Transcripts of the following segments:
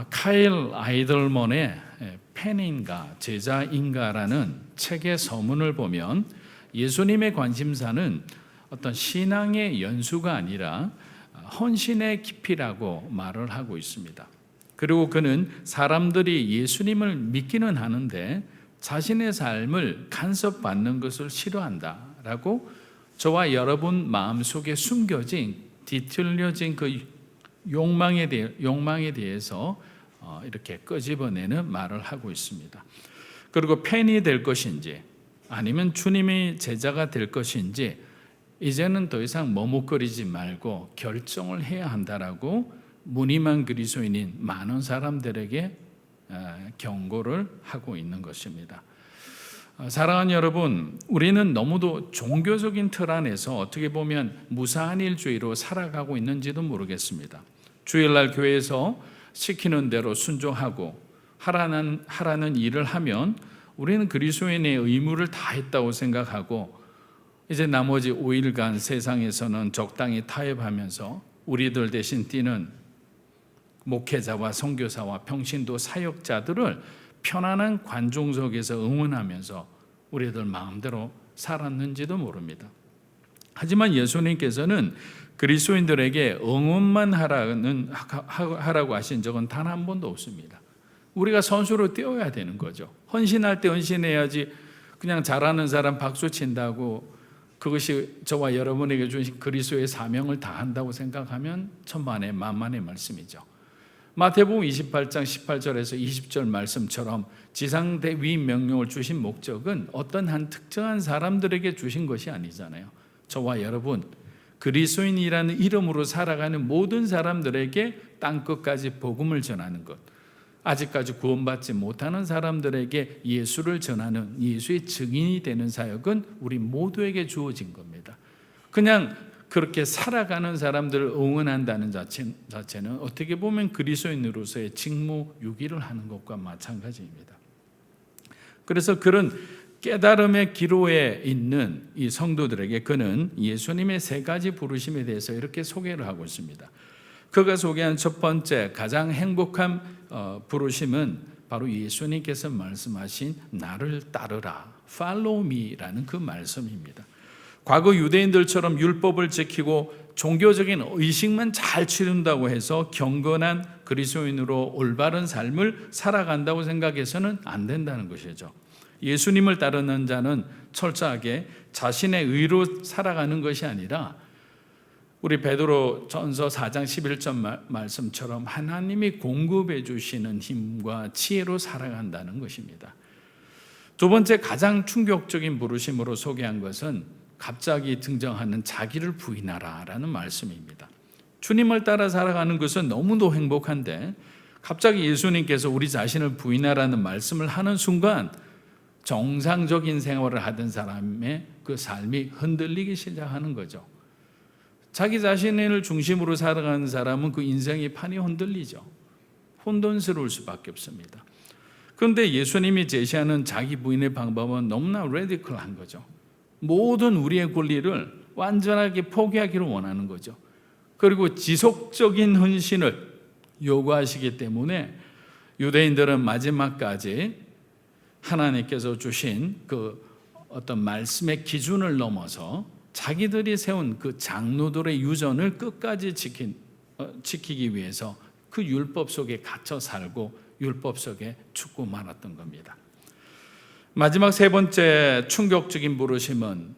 카일 아이들먼의 팬인가 제자인가라는 책의 서문을 보면 예수님의 관심사는 어떤 신앙의 연수가 아니라 헌신의 깊이라고 말을 하고 있습니다. 그리고 그는 사람들이 예수님을 믿기는 하는데 자신의 삶을 간섭받는 것을 싫어한다라고 저와 여러분 마음속에 숨겨진 뒤틀려진 그 욕망에 대해서 이렇게 끄집어내는 말을 하고 있습니다. 그리고 팬이 될 것인지 아니면 주님의 제자가 될 것인지 이제는 더 이상 머뭇거리지 말고 결정을 해야 한다라고 무늬만 그리스도인인 많은 사람들에게 경고를 하고 있는 것입니다. 사랑하는 여러분, 우리는 너무도 종교적인 틀 안에서 어떻게 보면 무사한 일주의로 살아가고 있는지도 모르겠습니다. 주일날 교회에서 시키는 대로 순종하고 하라는 일을 하면 우리는 그리스도인의 의무를 다했다고 생각하고 이제 나머지 5일간 세상에서는 적당히 타협하면서 우리들 대신 뛰는 목회자와 선교사와 평신도 사역자들을 편안한 관중석에서 응원하면서 우리들 마음대로 살았는지도 모릅니다. 하지만 예수님께서는 그리스도인들에게 응원만 하라고 하신 적은 단 한 번도 없습니다. 우리가 선수로 뛰어야 되는 거죠. 헌신할 때 헌신해야지 그냥 잘하는 사람 박수 친다고 그것이 저와 여러분에게 주신 그리스도의 사명을 다한다고 생각하면 천만의 만만의 말씀이죠. 마태복음 28장 18절에서 20절 말씀처럼 지상대위 명령을 주신 목적은 어떤 한 특정한 사람들에게 주신 것이 아니잖아요. 저와 여러분 그리스도인이라는 이름으로 살아가는 모든 사람들에게 땅끝까지 복음을 전하는 것, 아직까지 구원받지 못하는 사람들에게 예수를 전하는 예수의 증인이 되는 사역은 우리 모두에게 주어진 겁니다. 그냥 그렇게 살아가는 사람들을 응원한다는 자체는 어떻게 보면 그리스도인으로서의 직무유기를 하는 것과 마찬가지입니다. 그래서 그런 깨달음의 기로에 있는 이 성도들에게 그는 예수님의 세 가지 부르심에 대해서 이렇게 소개를 하고 있습니다. 그가 소개한 첫 번째 가장 행복한 부르심은 바로 예수님께서 말씀하신 나를 따르라, follow me라는 그 말씀입니다. 과거 유대인들처럼 율법을 지키고 종교적인 의식만 잘 치른다고 해서 경건한 그리스도인으로 올바른 삶을 살아간다고 생각해서는 안 된다는 것이죠. 예수님을 따르는 자는 철저하게 자신의 의로 살아가는 것이 아니라 우리 베드로 전서 4장 11절 말씀처럼 하나님이 공급해 주시는 힘과 지혜로 살아간다는 것입니다. 두 번째 가장 충격적인 부르심으로 소개한 것은 갑자기 등장하는 자기를 부인하라라는 말씀입니다. 주님을 따라 살아가는 것은 너무도 행복한데 갑자기 예수님께서 우리 자신을 부인하라는 말씀을 하는 순간 정상적인 생활을 하던 사람의 그 삶이 흔들리기 시작하는 거죠. 자기 자신을 중심으로 살아가는 사람은 그 인생의 판이 흔들리죠. 혼돈스러울 수밖에 없습니다. 그런데 예수님이 제시하는 자기 부인의 방법은 너무나 레디컬한 거죠. 모든 우리의 권리를 완전하게 포기하기를 원하는 거죠. 그리고 지속적인 헌신을 요구하시기 때문에 유대인들은 마지막까지 하나님께서 주신 그 어떤 말씀의 기준을 넘어서 자기들이 세운 그 장로들의 유전을 끝까지 지키기 위해서 그 율법 속에 갇혀 살고 율법 속에 죽고 말았던 겁니다. 마지막 세 번째 충격적인 부르심은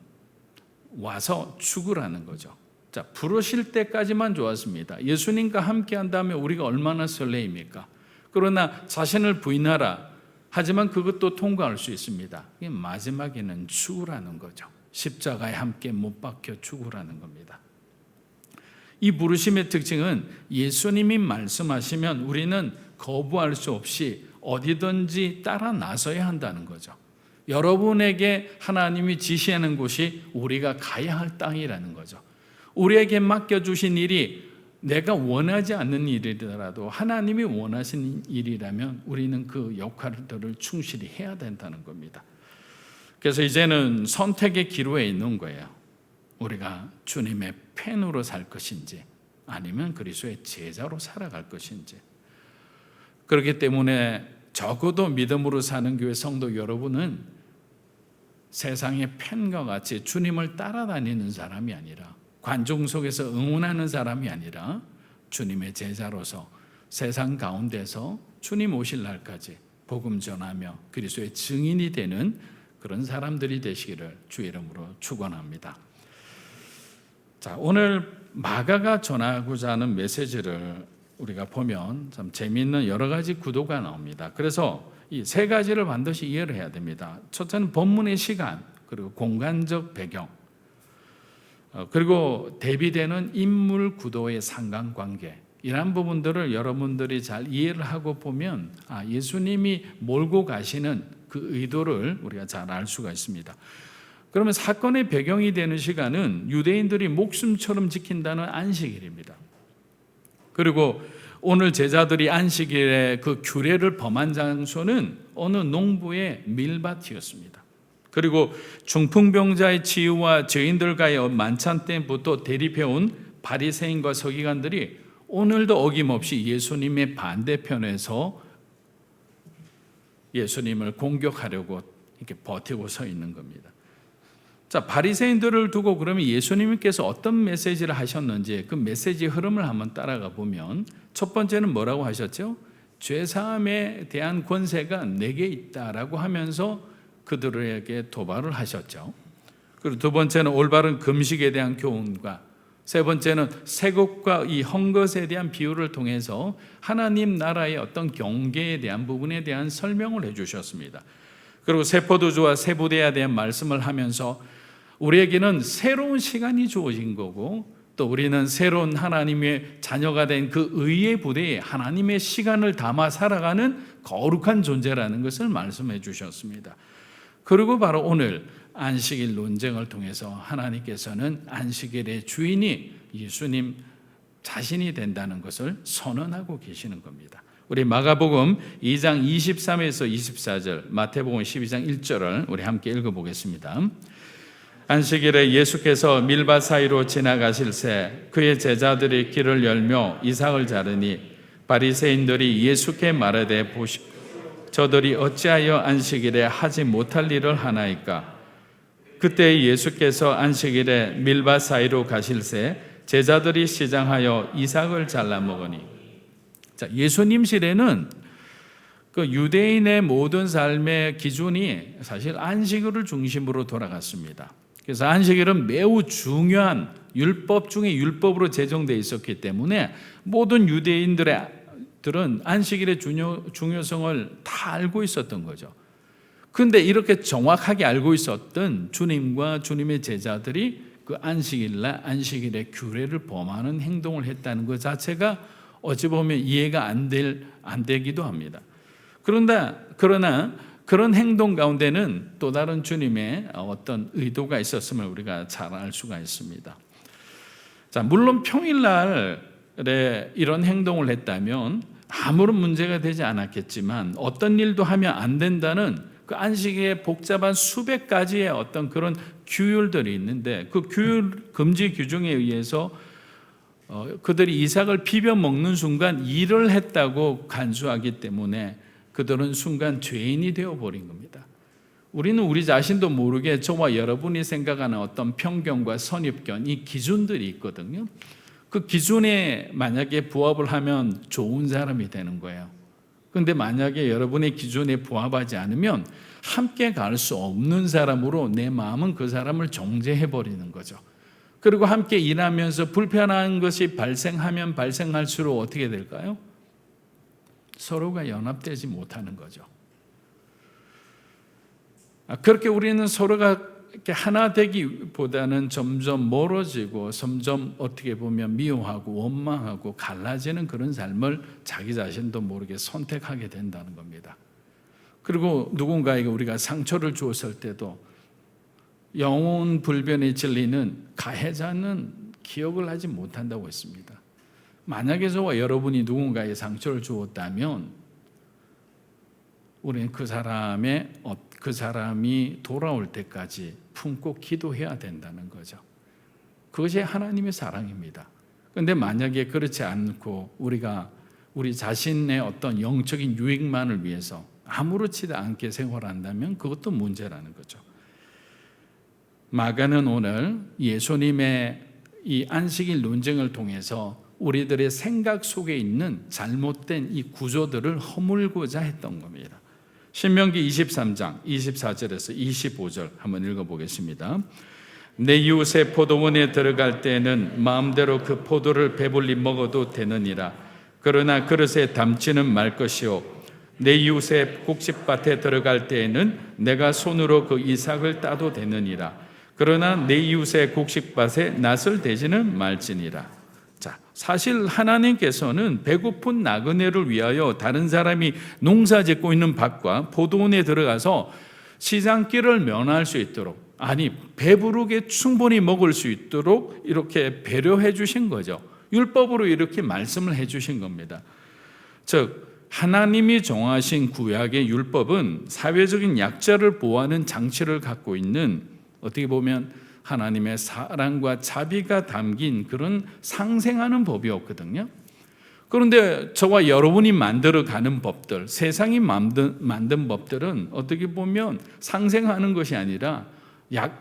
와서 죽으라는 거죠. 자, 부르실 때까지만 좋았습니다. 예수님과 함께 한다면 우리가 얼마나 설레입니까? 그러나 자신을 부인하라. 하지만 그것도 통과할 수 있습니다. 마지막에는 죽으라는 거죠. 십자가에 함께 못 박혀 죽으라는 겁니다. 이 부르심의 특징은 예수님이 말씀하시면 우리는 거부할 수 없이 어디든지 따라 나서야 한다는 거죠. 여러분에게 하나님이 지시하는 곳이 우리가 가야 할 땅이라는 거죠. 우리에게 맡겨주신 일이 내가 원하지 않는 일이더라도 하나님이 원하시는 일이라면 우리는 그 역할들을 충실히 해야 된다는 겁니다. 그래서 이제는 선택의 기로에 있는 거예요. 우리가 주님의 팬으로 살 것인지 아니면 그리스도의 제자로 살아갈 것인지. 그렇기 때문에 적어도 믿음으로 사는 교회 성도 여러분은 세상의 팬과 같이 주님을 따라다니는 사람이 아니라, 관중 속에서 응원하는 사람이 아니라 주님의 제자로서 세상 가운데서 주님 오실 날까지 복음 전하며 그리스도의 증인이 되는 그런 사람들이 되시기를 주의 이름으로 축원합니다. 자, 오늘 마가가 전하고자 하는 메시지를 우리가 보면 참 재미있는 여러 가지 구도가 나옵니다. 그래서 이 세 가지를 반드시 이해를 해야 됩니다. 첫째는 본문의 시간, 그리고 공간적 배경, 그리고 대비되는 인물 구도의 상관관계, 이러한 부분들을 여러분들이 잘 이해를 하고 보면 예수님이 몰고 가시는 그 의도를 우리가 잘 알 수가 있습니다. 그러면 사건의 배경이 되는 시간은 유대인들이 목숨처럼 지킨다는 안식일입니다. 그리고 오늘 제자들이 안식일에 그 규례를 범한 장소는 어느 농부의 밀밭이었습니다. 그리고 중풍병자의 치유와 죄인들과의 만찬 때부터 대립해온 바리새인과 서기관들이 오늘도 어김없이 예수님의 반대편에서 예수님을 공격하려고 이렇게 버티고 서 있는 겁니다. 자, 바리새인들을 두고 그러면 예수님께서 어떤 메시지를 하셨는지 그 메시지 흐름을 한번 따라가 보면, 첫 번째는 뭐라고 하셨죠? 죄사함에 대한 권세가 내게 있다라고 하면서 그들에게 도발을 하셨죠. 그리고 두 번째는 올바른 금식에 대한 교훈과, 세 번째는 세곡과 이 헝것에 대한 비유를 통해서 하나님 나라의 어떤 경계에 대한 부분에 대한 설명을 해주셨습니다. 그리고 새 포도주와 새 부대에 대한 말씀을 하면서 우리에게는 새로운 시간이 주어진 거고, 또 우리는 새로운 하나님의 자녀가 된 그 의의 부대에 하나님의 시간을 담아 살아가는 거룩한 존재라는 것을 말씀해 주셨습니다. 그리고 바로 오늘 안식일 논쟁을 통해서 하나님께서는 안식일의 주인이 예수님 자신이 된다는 것을 선언하고 계시는 겁니다. 우리 마가복음 2장 23에서 24절, 마태복음 12장 1절을 우리 함께 읽어보겠습니다. 안식일에 예수께서 밀밭 사이로 지나가실새 그의 제자들이 길을 열며 이삭을 자르니 바리새인들이 예수께 말하되 보시오, 저들이 어찌하여 안식일에 하지 못할 일을 하나이까? 그때 예수께서 안식일에 밀밭 사이로 가실새 제자들이 시장하여 이삭을 잘라 먹으니. 자, 예수님 시대는 그 유대인의 모든 삶의 기준이 사실 안식일을 중심으로 돌아갔습니다. 그래서 안식일은 매우 중요한 율법 중에 율법으로 제정되어 있었기 때문에 모든 유대인들은 안식일의 중요성을 다 알고 있었던 거죠. 그런데 이렇게 정확하게 알고 있었던 주님과 주님의 제자들이 그 안식일날 안식일의 규례를 범하는 행동을 했다는 것 자체가 어찌 보면 이해가 안 되기도 합니다. 그러나 그런 행동 가운데는 또 다른 주님의 어떤 의도가 있었음을 우리가 잘 알 수가 있습니다. 자, 물론 평일날에 이런 행동을 했다면 아무런 문제가 되지 않았겠지만 어떤 일도 하면 안 된다는 그 안식일의 복잡한 수백 가지의 어떤 그런 규율들이 있는데, 그 규율 금지 규정에 의해서 그들이 이삭을 비벼 먹는 순간 일을 했다고 간수하기 때문에 그들은 순간 죄인이 되어버린 겁니다. 우리는 우리 자신도 모르게 저와 여러분이 생각하는 어떤 편견과 선입견, 이 기준들이 있거든요. 그 기준에 만약에 부합을 하면 좋은 사람이 되는 거예요. 그런데 만약에 여러분의 기준에 부합하지 않으면 함께 갈 수 없는 사람으로 내 마음은 그 사람을 정죄해버리는 거죠. 그리고 함께 일하면서 불편한 것이 발생하면 발생할수록 어떻게 될까요? 서로가 연합되지 못하는 거죠. 그렇게 우리는 서로가 이렇게 하나 되기보다는 점점 멀어지고 점점 어떻게 보면 미워하고 원망하고 갈라지는 그런 삶을 자기 자신도 모르게 선택하게 된다는 겁니다. 그리고 누군가에게 우리가 상처를 주었을 때도 영혼 불변의 진리는 가해자는 기억을 하지 못한다고 했습니다. 만약에 저와 여러분이 누군가에게 상처를 주었다면 우리는 그 사람이 돌아올 때까지 품고 기도해야 된다는 거죠. 그것이 하나님의 사랑입니다. 그런데 만약에 그렇지 않고 우리가 우리 자신의 어떤 영적인 유익만을 위해서 아무렇지도 않게 생활한다면 그것도 문제라는 거죠. 마가는 오늘 예수님의 이 안식일 논쟁을 통해서 우리들의 생각 속에 있는 잘못된 이 구조들을 허물고자 했던 겁니다. 신명기 23장 24절에서 25절 한번 읽어보겠습니다. 내 이웃의 포도원에 들어갈 때에는 마음대로 그 포도를 배불리 먹어도 되느니라. 그러나 그릇에 담지는 말 것이요 내 이웃의 곡식밭에 들어갈 때에는 내가 손으로 그 이삭을 따도 되느니라. 그러나 내 이웃의 곡식밭에 낫을 대지는 말지니라. 자, 사실 하나님께서는 배고픈 나그네를 위하여 다른 사람이 농사 짓고 있는 밭과 포도원에 들어가서 시장길을 면할 수 있도록, 아니 배부르게 충분히 먹을 수 있도록 이렇게 배려해 주신 거죠. 율법으로 이렇게 말씀을 해 주신 겁니다. 즉 하나님이 정하신 구약의 율법은 사회적인 약자를 보호하는 장치를 갖고 있는, 어떻게 보면 하나님의 사랑과 자비가 담긴 그런 상생하는 법이었거든요. 그런데 저와 여러분이 만들어가는 법들, 세상이 만든 법들은 어떻게 보면 상생하는 것이 아니라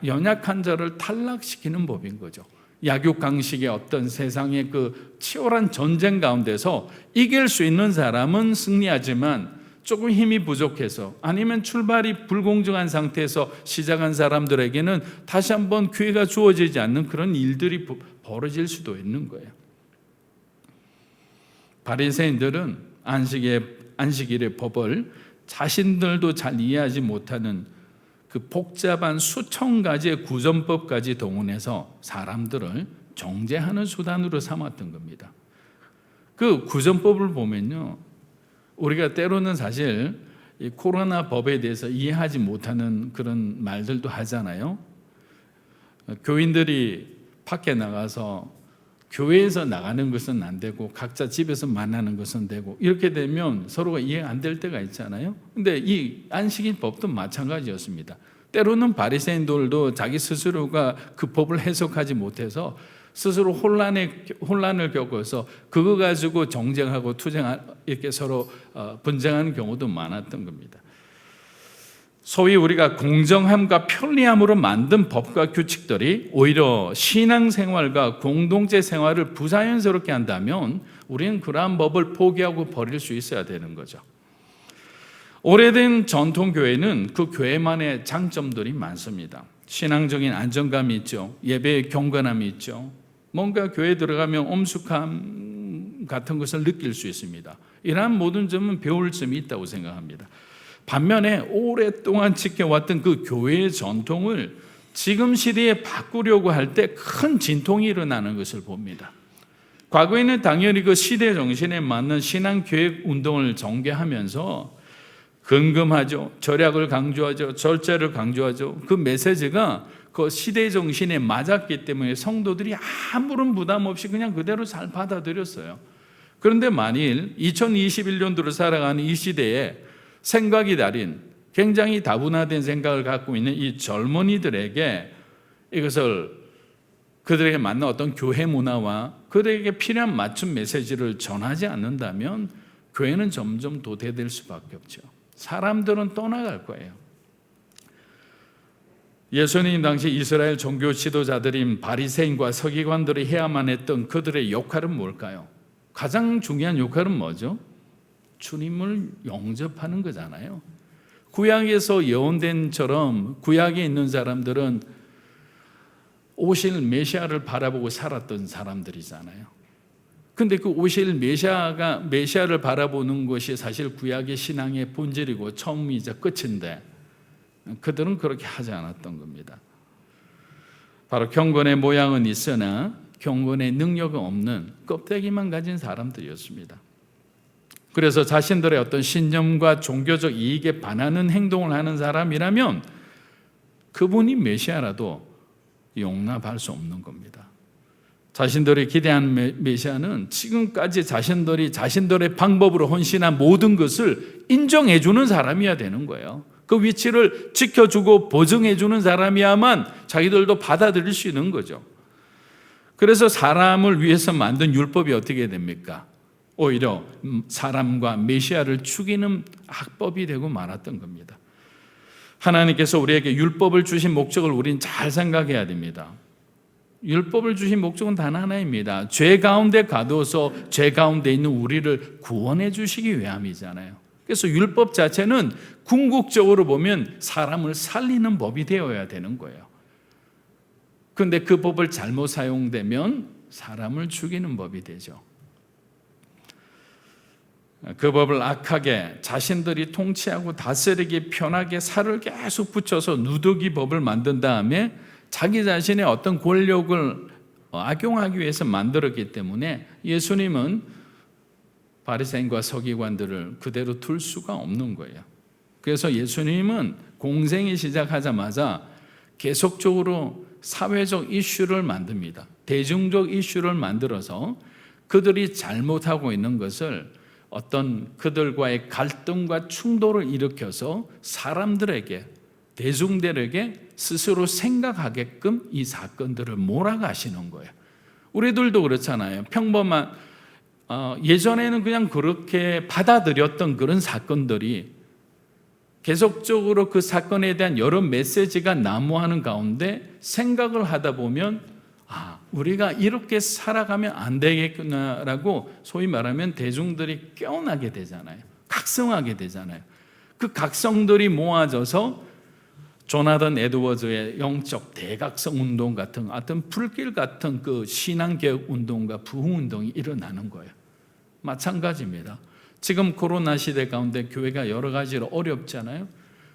연약한 자를 탈락시키는 법인 거죠. 약육강식의 어떤 세상의 그 치열한 전쟁 가운데서 이길 수 있는 사람은 승리하지만 조금 힘이 부족해서 아니면 출발이 불공정한 상태에서 시작한 사람들에게는 다시 한번 기회가 주어지지 않는 그런 일들이 벌어질 수도 있는 거예요. 바리새인들은 안식일의 법을 자신들도 잘 이해하지 못하는 그 복잡한 수천 가지의 구전법까지 동원해서 사람들을 정죄하는 수단으로 삼았던 겁니다. 그 구전법을 보면요, 우리가 때로는 사실 이 코로나 법에 대해서 이해하지 못하는 그런 말들도 하잖아요. 교인들이 밖에 나가서 교회에서 나가는 것은 안 되고 각자 집에서 만나는 것은 되고, 이렇게 되면 서로가 이해 안 될 때가 있잖아요. 근데 이 안식일 법도 마찬가지였습니다. 때로는 바리새인들도 자기 스스로가 그 법을 해석하지 못해서 스스로 혼란을 겪어서 그거 가지고 정쟁하고 이렇게 서로 분쟁하는 경우도 많았던 겁니다. 소위 우리가 공정함과 편리함으로 만든 법과 규칙들이 오히려 신앙생활과 공동체 생활을 부자연스럽게 한다면 우리는 그러한 법을 포기하고 버릴 수 있어야 되는 거죠. 오래된 전통교회는 그 교회만의 장점들이 많습니다. 신앙적인 안정감이 있죠. 예배의 경건함이 있죠. 뭔가 교회에 들어가면 엄숙함 같은 것을 느낄 수 있습니다. 이러한 모든 점은 배울 점이 있다고 생각합니다. 반면에 오랫동안 지켜왔던 그 교회의 전통을 지금 시대에 바꾸려고 할 때 큰 진통이 일어나는 것을 봅니다. 과거에는 당연히 그 시대 정신에 맞는 신앙교육 운동을 전개하면서 근금하죠, 절약을 강조하죠, 절제를 강조하죠. 그 메시지가 그 시대 정신에 맞았기 때문에 성도들이 아무런 부담 없이 그냥 그대로 잘 받아들였어요. 그런데 만일 2021년도로 살아가는 이 시대에 생각이 다른, 굉장히 다분화된 생각을 갖고 있는 이 젊은이들에게 이것을 그들에게 맞는 어떤 교회 문화와 그들에게 필요한 맞춤 메시지를 전하지 않는다면 교회는 점점 도태될 수밖에 없죠. 사람들은 떠나갈 거예요. 예수님 당시 이스라엘 종교 지도자들인 바리새인과 서기관들이 해야만 했던 그들의 역할은 뭘까요? 가장 중요한 역할은 뭐죠? 주님을 영접하는 거잖아요. 구약에서 예언된처럼 구약에 있는 사람들은 오실 메시아를 바라보고 살았던 사람들이잖아요. 근데 그 오실 메시아를 바라보는 것이 사실 구약의 신앙의 본질이고 처음이자 끝인데 그들은 그렇게 하지 않았던 겁니다. 바로 경건의 모양은 있으나 경건의 능력은 없는 껍데기만 가진 사람들이었습니다. 그래서 자신들의 어떤 신념과 종교적 이익에 반하는 행동을 하는 사람이라면 그분이 메시아라도 용납할 수 없는 겁니다. 자신들이 기대한 메시아는 지금까지 자신들의 방법으로 헌신한 모든 것을 인정해 주는 사람이어야 되는 거예요. 그 위치를 지켜주고 보증해 주는 사람이야만 자기들도 받아들일 수 있는 거죠. 그래서 사람을 위해서 만든 율법이 어떻게 됩니까? 오히려 사람과 메시아를 죽이는 악법이 되고 말았던 겁니다. 하나님께서 우리에게 율법을 주신 목적을 우리는 잘 생각해야 됩니다. 율법을 주신 목적은 단 하나입니다. 죄 가운데 가두어서 죄 가운데 있는 우리를 구원해 주시기 위함이잖아요. 그래서 율법 자체는 궁극적으로 보면 사람을 살리는 법이 되어야 되는 거예요. 그런데 그 법을 잘못 사용되면 사람을 죽이는 법이 되죠. 그 법을 악하게 자신들이 통치하고 다스리기 편하게 살을 계속 붙여서 누더기 법을 만든 다음에 자기 자신의 어떤 권력을 악용하기 위해서 만들었기 때문에 예수님은 바리새인과 서기관들을 그대로 둘 수가 없는 거예요. 그래서 예수님은 공생이 시작하자마자 계속적으로 사회적 이슈를 만듭니다. 대중적 이슈를 만들어서 그들이 잘못하고 있는 것을 어떤 그들과의 갈등과 충돌을 일으켜서 사람들에게, 대중들에게 스스로 생각하게끔 이 사건들을 몰아가시는 거예요. 우리들도 그렇잖아요. 평범한 예전에는 그냥 그렇게 받아들였던 그런 사건들이 계속적으로 그 사건에 대한 여러 메시지가 난무하는 가운데 생각을 하다 보면 우리가 이렇게 살아가면 안 되겠구나라고 소위 말하면 대중들이 깨어나게 되잖아요. 각성하게 되잖아요. 그 각성들이 모아져서 조나단 에드워즈의 영적 대각성 운동 같은 어떤 불길 같은 그 신앙개혁 운동과 부흥 운동이 일어나는 거예요. 마찬가지입니다. 지금 코로나 시대 가운데 교회가 여러 가지로 어렵잖아요.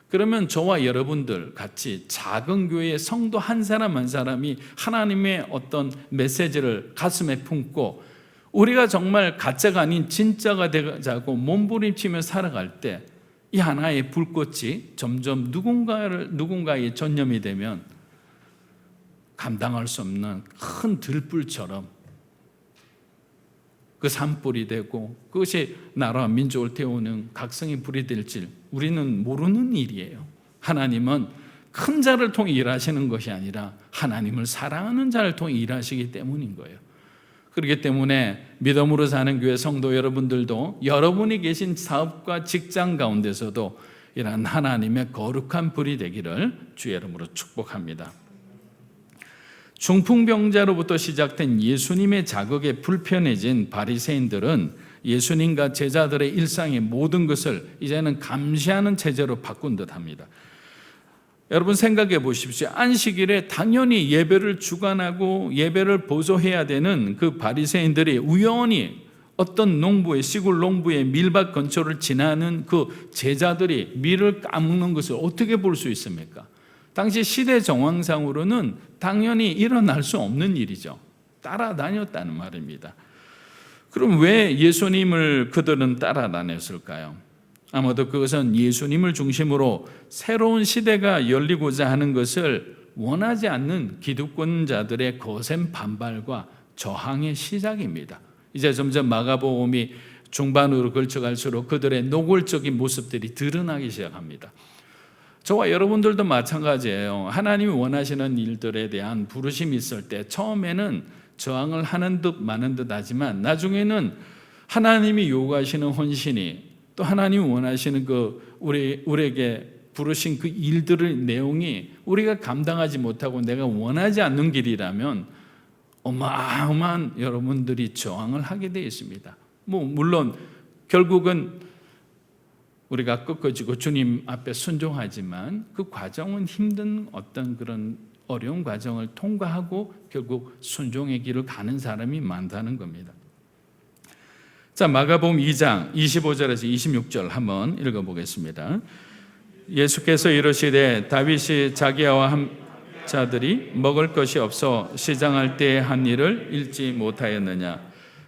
그러면 저와 여러분들 같이 작은 교회의 성도 한 사람 한 사람이 하나님의 어떤 메시지를 가슴에 품고 우리가 정말 가짜가 아닌 진짜가 되자고 몸부림치며 살아갈 때 이 하나의 불꽃이 점점 누군가의 전염이 되면 감당할 수 없는 큰 들불처럼 그 산불이 되고 그것이 나라와 민족을 태우는 각성의 불이 될지 우리는 모르는 일이에요. 하나님은 큰 자를 통해 일하시는 것이 아니라 하나님을 사랑하는 자를 통해 일하시기 때문인 거예요. 그렇기 때문에 믿음으로 사는 교회 성도 여러분들도 여러분이 계신 사업과 직장 가운데서도 이러한 하나님의 거룩한 불이 되기를 주의 이름으로 축복합니다. 중풍병자로부터 시작된 예수님의 자극에 불편해진 바리새인들은 예수님과 제자들의 일상의 모든 것을 이제는 감시하는 체제로 바꾼 듯합니다. 여러분 생각해 보십시오. 안식일에 당연히 예배를 주관하고 예배를 보조해야 되는 그 바리새인들이 우연히 어떤 농부의 시골 농부의 밀밭 근처를 지나는 그 제자들이 밀을 까먹는 것을 어떻게 볼 수 있습니까? 당시 시대 정황상으로는 당연히 일어날 수 없는 일이죠. 따라다녔다는 말입니다. 그럼 왜 예수님을 그들은 따라다녔을까요? 아마도 그것은 예수님을 중심으로 새로운 시대가 열리고자 하는 것을 원하지 않는 기득권자들의 거센 반발과 저항의 시작입니다. 이제 점점 마가복음이 중반으로 걸쳐갈수록 그들의 노골적인 모습들이 드러나기 시작합니다. 저와 여러분들도 마찬가지예요. 하나님이 원하시는 일들에 대한 부르심이 있을 때 처음에는 저항을 하는 듯 마는 듯 하지만 나중에는 하나님이 요구하시는 헌신이 또 하나님이 원하시는 그 우리에게 부르신 그 일들의 내용이 우리가 감당하지 못하고 내가 원하지 않는 길이라면 어마어마한 여러분들이 저항을 하게 되어 있습니다. 물론 결국은 우리가 꺾어지고 주님 앞에 순종하지만 그 과정은 힘든 어떤 그런 어려운 과정을 통과하고 결국 순종의 길을 가는 사람이 많다는 겁니다. 자, 마가복음 2장 25절에서 26절 한번 읽어보겠습니다. 예수께서 이르시되 다윗이 자기와 한 자들이 먹을 것이 없어 시장할 때에 한 일을 잊지 못하였느냐?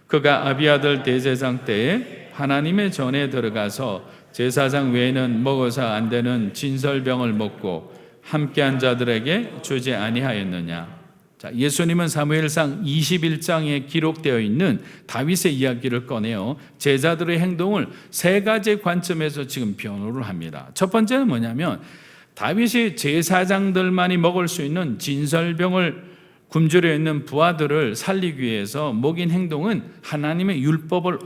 그가 아비아들 대제사장 때에 하나님의 전에 들어가서 제사장 외에는 먹어서 안 되는 진설병을 먹고 함께한 자들에게 주지 아니하였느냐? 자, 예수님은 사무엘상 21장에 기록되어 있는 다윗의 이야기를 꺼내어 제자들의 행동을 세 가지 관점에서 지금 변호를 합니다. 첫 번째는 뭐냐면 다윗이 제사장들만이 먹을 수 있는 진설병을 굶주려 있는 부하들을 살리기 위해서 먹인 행동은 하나님의 율법을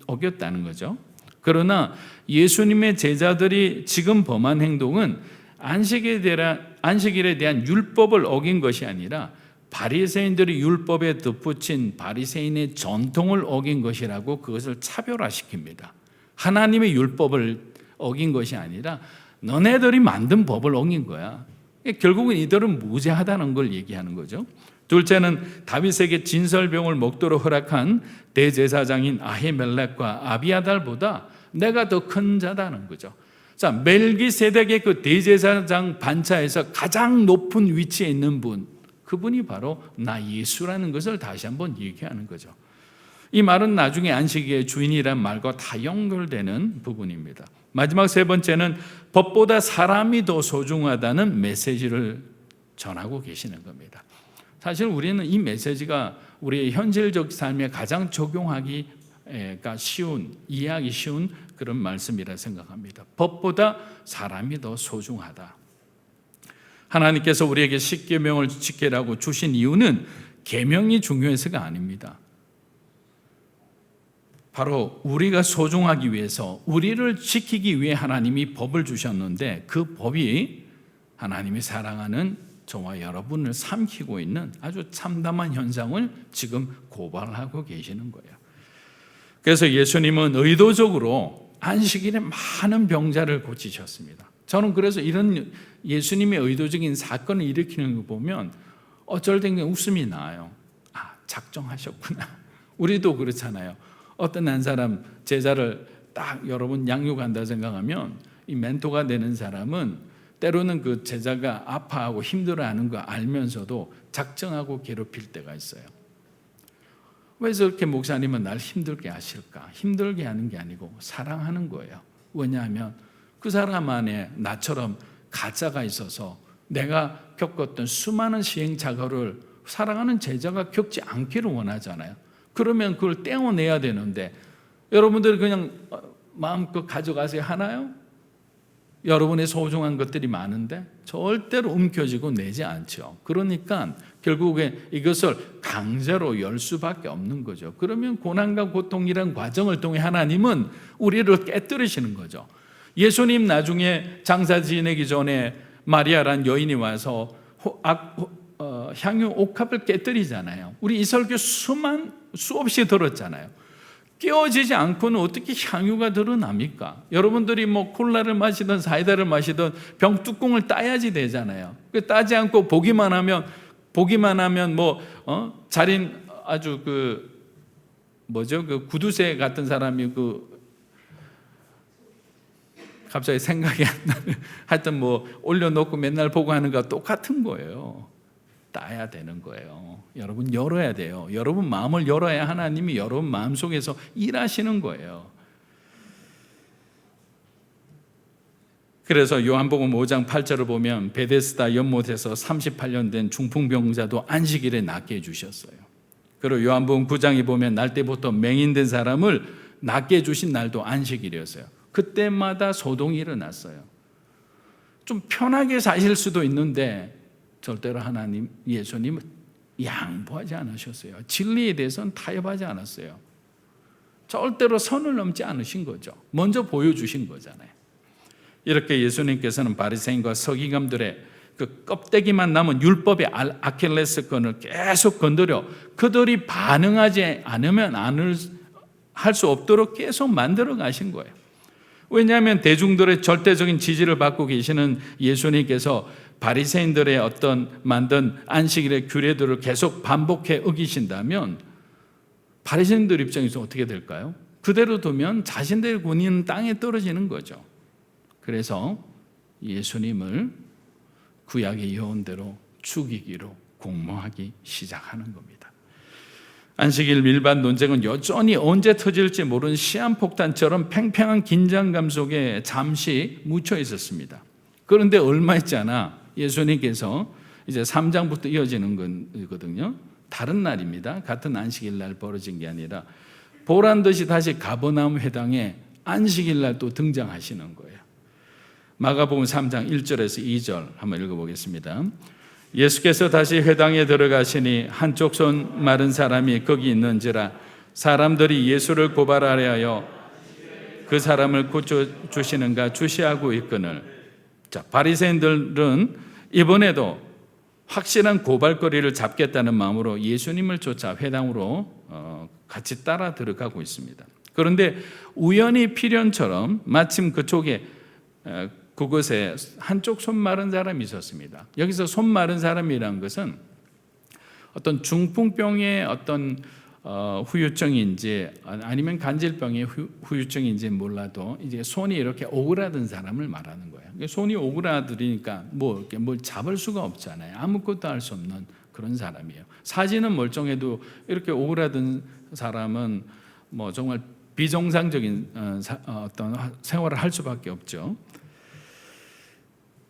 어겼다는 거죠. 그러나 예수님의 제자들이 지금 범한 행동은 안식일에 대한 율법을 어긴 것이 아니라 바리새인들이 율법에 덧붙인 바리새인의 전통을 어긴 것이라고 그것을 차별화시킵니다. 하나님의 율법을 어긴 것이 아니라 너네들이 만든 법을 어긴 거야. 결국은 이들은 무죄하다는 걸 얘기하는 거죠. 둘째는 다윗에게 진설병을 먹도록 허락한 대제사장인 아히멜렉과 아비아달보다 내가 더 큰 자다는 거죠. 자, 멜기세덱의 그 대제사장 반차에서 가장 높은 위치에 있는 분, 그분이 바로 나 예수라는 것을 다시 한번 얘기하는 거죠. 이 말은 나중에 안식일의 주인이란 말과 다 연결되는 부분입니다. 마지막 세 번째는 법보다 사람이 더 소중하다는 메시지를 전하고 계시는 겁니다. 사실 우리는 이 메시지가 우리의 현실적 삶에 가장 적용하기가 쉬운, 이해하기 쉬운 그런 말씀이라 생각합니다. 법보다 사람이 더 소중하다. 하나님께서 우리에게 십계명을 지키라고 주신 이유는 계명이 중요해서가 아닙니다. 바로 우리가 소중하기 위해서, 우리를 지키기 위해 하나님이 법을 주셨는데 그 법이 하나님이 사랑하는 저와 여러분을 삼키고 있는 아주 참담한 현상을 지금 고발하고 계시는 거예요. 그래서 예수님은 의도적으로 안식일에 많은 병자를 고치셨습니다. 저는 그래서 이런 예수님의 의도적인 사건을 일으키는 거 보면 어쩔 땐 웃음이 나요. 아, 작정하셨구나. 우리도 그렇잖아요. 어떤 한 사람 제자를 딱 여러분 양육한다 생각하면 이 멘토가 되는 사람은 때로는 그 제자가 아파하고 힘들어하는 거 알면서도 작정하고 괴롭힐 때가 있어요. 왜 저렇게 목사님은 날 힘들게 하실까? 힘들게 하는 게 아니고 사랑하는 거예요. 왜냐하면 그 사람 안에 나처럼 가짜가 있어서 내가 겪었던 수많은 시행착오를 사랑하는 제자가 겪지 않기를 원하잖아요. 그러면 그걸 떼어내야 되는데 여러분들이 그냥 마음껏 가져가세요 하나요? 여러분의 소중한 것들이 많은데 절대로 움켜쥐고 내지 않죠. 그러니까 결국에 이것을 강제로 열 수밖에 없는 거죠. 그러면 고난과 고통이란 과정을 통해 하나님은 우리를 깨뜨리시는 거죠. 예수님 나중에 장사 지내기 전에 마리아란 여인이 와서 향유 옥합을 깨뜨리잖아요. 우리 이 설교 수없이 들었잖아요. 깨어지지 않고는 어떻게 향유가 드러납니까? 여러분들이 뭐 콜라를 마시든 사이다를 마시든 병 뚜껑을 따야지 되잖아요. 따지 않고 보기만 하면 자린 아주 그 구두쇠 같은 사람이 갑자기 생각이 안 나는 하여튼 올려놓고 맨날 보고 하는 거 똑같은 거예요. 따야 되는 거예요. 여러분 열어야 돼요. 여러분 마음을 열어야 하나님이 여러분 마음속에서 일하시는 거예요. 그래서 요한복음 5장 8절을 보면 베데스다 연못에서 38년 된 중풍병자도 안식일에 낫게 해주셨어요. 그리고 요한복음 9장에 보면 날 때부터 맹인된 사람을 낫게 해주신 날도 안식일이었어요. 그때마다 소동이 일어났어요. 좀 편하게 사실 수도 있는데 절대로 하나님, 예수님은 양보하지 않으셨어요. 진리에 대해서는 타협하지 않았어요. 절대로 선을 넘지 않으신 거죠. 먼저 보여주신 거잖아요. 이렇게 예수님께서는 바리새인과 서기관들의 그 껍데기만 남은 율법의 아킬레스건을 계속 건드려 그들이 반응하지 않으면 할 수 없도록 계속 만들어 가신 거예요. 왜냐하면 대중들의 절대적인 지지를 받고 계시는 예수님께서 바리새인들의 만든 안식일의 규례들을 계속 반복해 어기신다면 바리새인들 입장에서 어떻게 될까요? 그대로 두면 자신들의 권위는 땅에 떨어지는 거죠. 그래서 예수님을 구약의 예언대로 죽이기로 공모하기 시작하는 겁니다. 안식일 밀반 논쟁은 여전히 언제 터질지 모르는 시한폭탄처럼 팽팽한 긴장감 속에 잠시 묻혀 있었습니다. 그런데 얼마 있지 않아 예수님께서 이제 3장부터 이어지는 거거든요. 다른 날입니다. 같은 안식일 날 벌어진 게 아니라 보란 듯이 다시 가버나움 회당에 안식일 날 또 등장하시는 거예요. 마가복음 3장 1절에서 2절 한번 읽어보겠습니다. 예수께서 다시 회당에 들어가시니 한쪽 손 마른 사람이 거기 있는지라 사람들이 예수를 고발하려 하여 그 사람을 고쳐주시는가 주시하고 있거늘. 자, 바리새인들은 이번에도 확실한 고발거리를 잡겠다는 마음으로 예수님을 쫓아 회당으로 같이 따라 들어가고 있습니다. 그런데 우연히 필연처럼 마침 그곳에 한쪽 손 마른 사람이 있었습니다. 여기서 손 마른 사람이라는 것은 어떤 중풍병의 어떤 후유증인지 아니면 간질병의 후유증인지 몰라도 이제 손이 이렇게 오그라든 사람을 말하는 거예요. 손이 오그라들으니까 이렇게 뭘 잡을 수가 없잖아요. 아무것도 할 수 없는 그런 사람이에요. 사진은 멀쩡해도 이렇게 오그라든 사람은 정말 비정상적인 어떤 생활을 할 수밖에 없죠.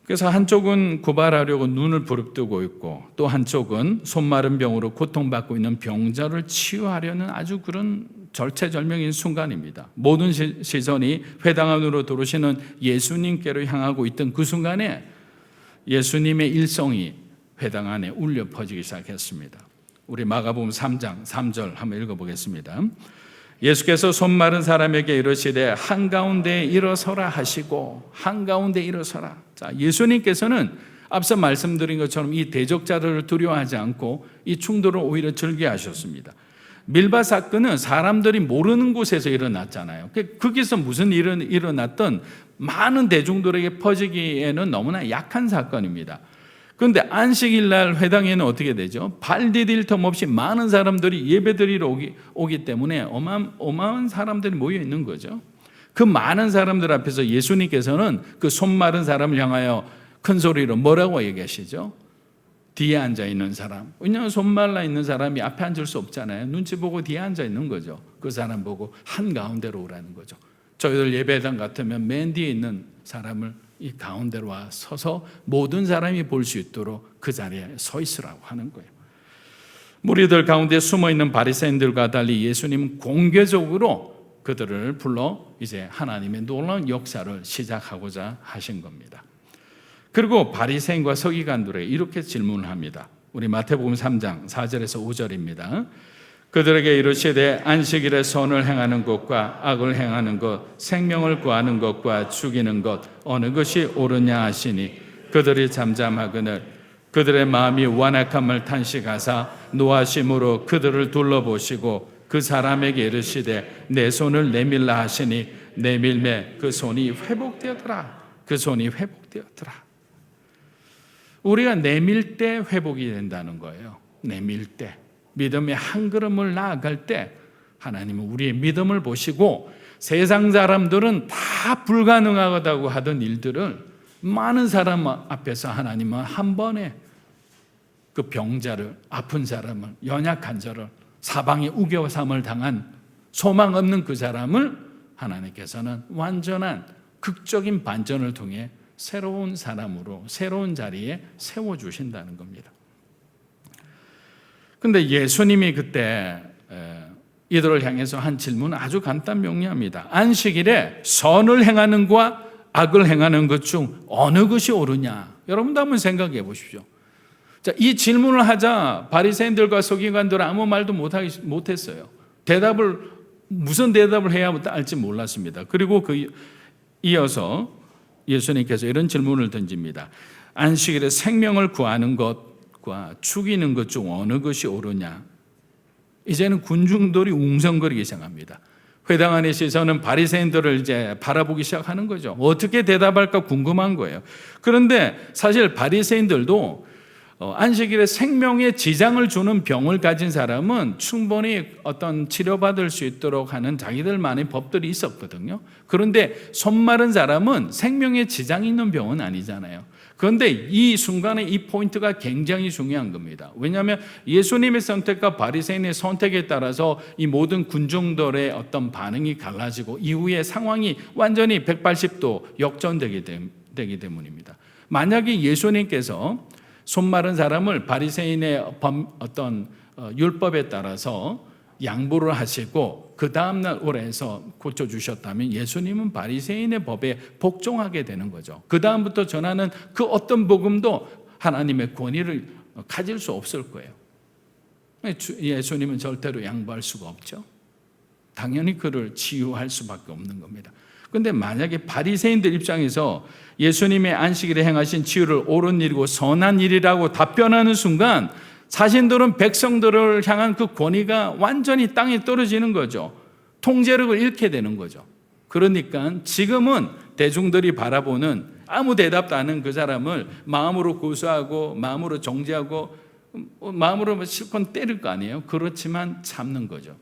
그래서 한쪽은 고발하려고 눈을 부릅뜨고 있고 또 한쪽은 손 마른 병으로 고통받고 있는 병자를 치유하려는 아주 그런 절체절명인 순간입니다. 모든 시선이 회당 안으로 들어오시는 예수님께로 향하고 있던 그 순간에 예수님의 일성이 회당 안에 울려 퍼지기 시작했습니다. 우리 마가복음 3장 3절 한번 읽어보겠습니다. 예수께서 손 마른 사람에게 이르시되 한가운데 일어서라 하시고, 한가운데 일어서라. 자, 예수님께서는 앞서 말씀드린 것처럼 이 대적자들을 두려워하지 않고 이 충돌을 오히려 즐겨하셨습니다. 밀바 사건은 사람들이 모르는 곳에서 일어났잖아요. 거기서 무슨 일은 일어났던 많은 대중들에게 퍼지기에는 너무나 약한 사건입니다. 그런데 안식일 날 회당에는 어떻게 되죠? 발 디딜 틈 없이 많은 사람들이 예배드리러 오기 때문에 어마어마한 사람들이 모여 있는 거죠. 그 많은 사람들 앞에서 예수님께서는 그 손 마른 사람을 향하여 큰 소리로 뭐라고 얘기하시죠? 뒤에 앉아 있는 사람. 왜냐하면 손 말라 있는 사람이 앞에 앉을 수 없잖아요. 눈치 보고 뒤에 앉아 있는 거죠. 그 사람 보고 한가운데로 오라는 거죠. 저희들 예배당 같으면 맨 뒤에 있는 사람을 이 가운데로 와 서서 모든 사람이 볼 수 있도록 그 자리에 서 있으라고 하는 거예요. 무리들 가운데 숨어있는 바리새인들과 달리 예수님은 공개적으로 그들을 불러 이제 하나님의 놀라운 역사를 시작하고자 하신 겁니다. 그리고 바리새인과 서기관들에게 이렇게 질문을 합니다. 우리 마태복음 3장 4절에서 5절입니다. 그들에게 이르시되 안식일에 선을 행하는 것과 악을 행하는 것, 생명을 구하는 것과 죽이는 것 어느 것이 옳으냐 하시니 그들이 잠잠하거늘 그들의 마음이 완악함을 탄식하사 노하심으로 그들을 둘러보시고 그 사람에게 이르시되 내 손을 내밀라 하시니 내밀매 그 손이 회복되었더라. 그 손이 회복되었더라. 우리가 내밀 때 회복이 된다는 거예요. 내밀 때. 믿음의 한 걸음을 나아갈 때 하나님은 우리의 믿음을 보시고 세상 사람들은 다 불가능하다고 하던 일들을 많은 사람 앞에서 하나님은 한 번에 그 병자를, 아픈 사람을, 연약한 자를, 사방에 우겨삼을 당한 소망 없는 그 사람을 하나님께서는 완전한 극적인 반전을 통해 새로운 사람으로 새로운 자리에 세워주신다는 겁니다. 근데 예수님이 그때 이들을 향해서 한 질문은 아주 간단 명료합니다. 안식일에 선을 행하는 것과 악을 행하는 것 중 어느 것이 옳으냐? 여러분도 한번 생각해 보십시오. 자, 이 질문을 하자 바리새인들과 서기관들은 아무 말도 못했어요. 무슨 대답을 해야 할지 몰랐습니다. 그리고 이어서 예수님께서 이런 질문을 던집니다. 안식일에 생명을 구하는 것과 죽이는 것 중 어느 것이 옳으냐? 이제는 군중들이 웅성거리기 시작합니다. 회당 안에 시선은 바리새인들을 이제 바라보기 시작하는 거죠. 어떻게 대답할까 궁금한 거예요. 그런데 사실 바리새인들도 안식일에 생명에 지장을 주는 병을 가진 사람은 충분히 어떤 치료받을 수 있도록 하는 자기들만의 법들이 있었거든요. 그런데 손 마른 사람은 생명에 지장이 있는 병은 아니잖아요. 그런데 이 순간에 이 포인트가 굉장히 중요한 겁니다. 왜냐하면 예수님의 선택과 바리새인의 선택에 따라서 이 모든 군중들의 어떤 반응이 갈라지고 이후의 상황이 완전히 180도 역전되게 되기 때문입니다. 만약에 예수님께서 손 마른 사람을 바리새인의 어떤 율법에 따라서 양보를 하시고 그 다음날 오래해서 고쳐주셨다면 예수님은 바리새인의 법에 복종하게 되는 거죠. 그 다음부터 전하는 그 어떤 복음도 하나님의 권위를 가질 수 없을 거예요. 예수님은 절대로 양보할 수가 없죠. 당연히 그를 치유할 수밖에 없는 겁니다. 그런데 만약에 바리새인들 입장에서 예수님의 안식일에 행하신 치유를 옳은 일이고 선한 일이라고 답변하는 순간 자신들은 백성들을 향한 그 권위가 완전히 땅에 떨어지는 거죠. 통제력을 잃게 되는 거죠. 그러니까 지금은 대중들이 바라보는 아무 대답도 안 하는 그 사람을 마음으로 고소하고 마음으로 정죄하고 마음으로 실컷 때릴 거 아니에요. 그렇지만 참는 거죠.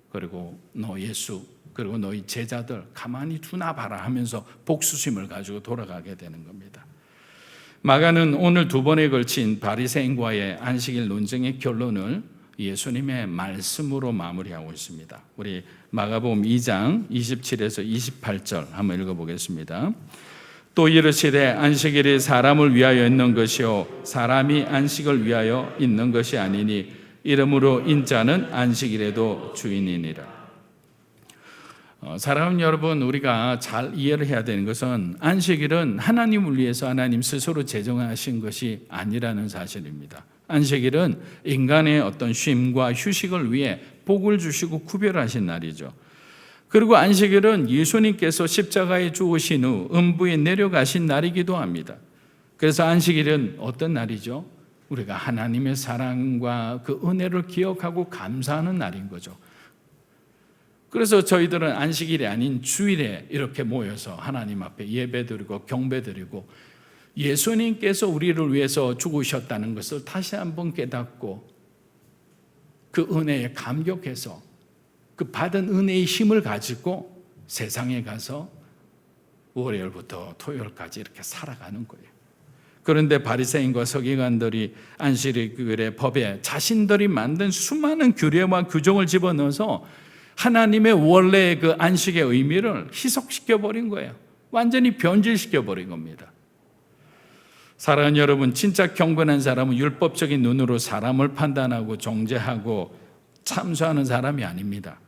그리고 너 예수 그리고 너희 제자들 가만히 두나 봐라 하면서 복수심을 가지고 돌아가게 되는 겁니다. 마가는 오늘 두 번에 걸친 바리새인과의 안식일 논쟁의 결론을 예수님의 말씀으로 마무리하고 있습니다. 우리 마가복음 2장 27에서 28절 한번 읽어보겠습니다. 또 이르시되 안식일이 사람을 위하여 있는 것이요 사람이 안식을 위하여 있는 것이 아니니 이러므로 인자는 안식일에도 주인이니라. 사랑하는 여러분, 우리가 잘 이해를 해야 되는 것은 안식일은 하나님을 위해서 하나님 스스로 제정하신 것이 아니라는 사실입니다. 안식일은 인간의 어떤 쉼과 휴식을 위해 복을 주시고 구별하신 날이죠. 그리고 안식일은 예수님께서 십자가에 죽으신 후 음부에 내려가신 날이기도 합니다. 그래서 안식일은 어떤 날이죠? 우리가 하나님의 사랑과 그 은혜를 기억하고 감사하는 날인 거죠. 그래서 저희들은 안식일이 아닌 주일에 이렇게 모여서 하나님 앞에 예배드리고 경배드리고 예수님께서 우리를 위해서 죽으셨다는 것을 다시 한번 깨닫고 그 은혜에 감격해서 그 받은 은혜의 힘을 가지고 세상에 가서 월요일부터 토요일까지 이렇게 살아가는 거예요. 그런데 바리새인과 서기관들이 안식일의 법에 자신들이 만든 수많은 규례와 규정을 집어넣어서 하나님의 원래의 그 안식의 의미를 희석시켜 버린 거예요. 완전히 변질시켜 버린 겁니다. 사랑하는 여러분, 진짜 경건한 사람은 율법적인 눈으로 사람을 판단하고 정죄하고 참수하는 사람이 아닙니다.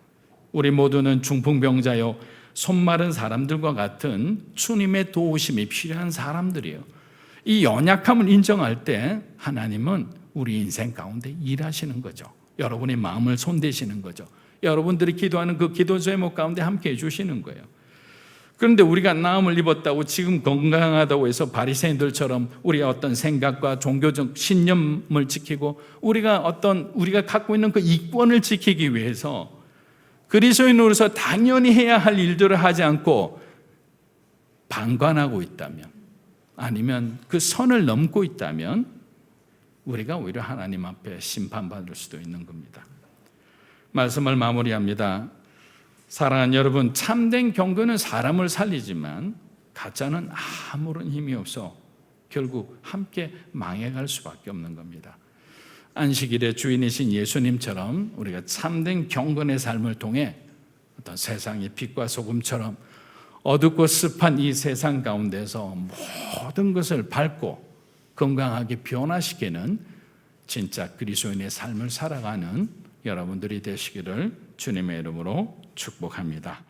우리 모두는 중풍병자요 손 마른 사람들과 같은 주님의 도우심이 필요한 사람들이에요. 이 연약함을 인정할 때 하나님은 우리 인생 가운데 일하시는 거죠. 여러분의 마음을 손대시는 거죠. 여러분들이 기도하는 그 기도 제목 가운데 함께 해주시는 거예요. 그런데 우리가 나음을 입었다고 지금 건강하다고 해서 바리새인들처럼 우리가 어떤 생각과 종교적 신념을 지키고 우리가 갖고 있는 그 이권을 지키기 위해서 그리스도인으로서 당연히 해야 할 일들을 하지 않고 방관하고 있다면, 아니면 그 선을 넘고 있다면 우리가 오히려 하나님 앞에 심판받을 수도 있는 겁니다. 말씀을 마무리합니다. 사랑하는 여러분, 참된 경건은 사람을 살리지만 가짜는 아무런 힘이 없어 결국 함께 망해갈 수밖에 없는 겁니다. 안식일의 주인이신 예수님처럼 우리가 참된 경건의 삶을 통해 어떤 세상의 빛과 소금처럼 어둡고 습한 이 세상 가운데서 모든 것을 밝고 건강하게 변화시키는 진짜 그리스도인의 삶을 살아가는 여러분들이 되시기를 주님의 이름으로 축복합니다.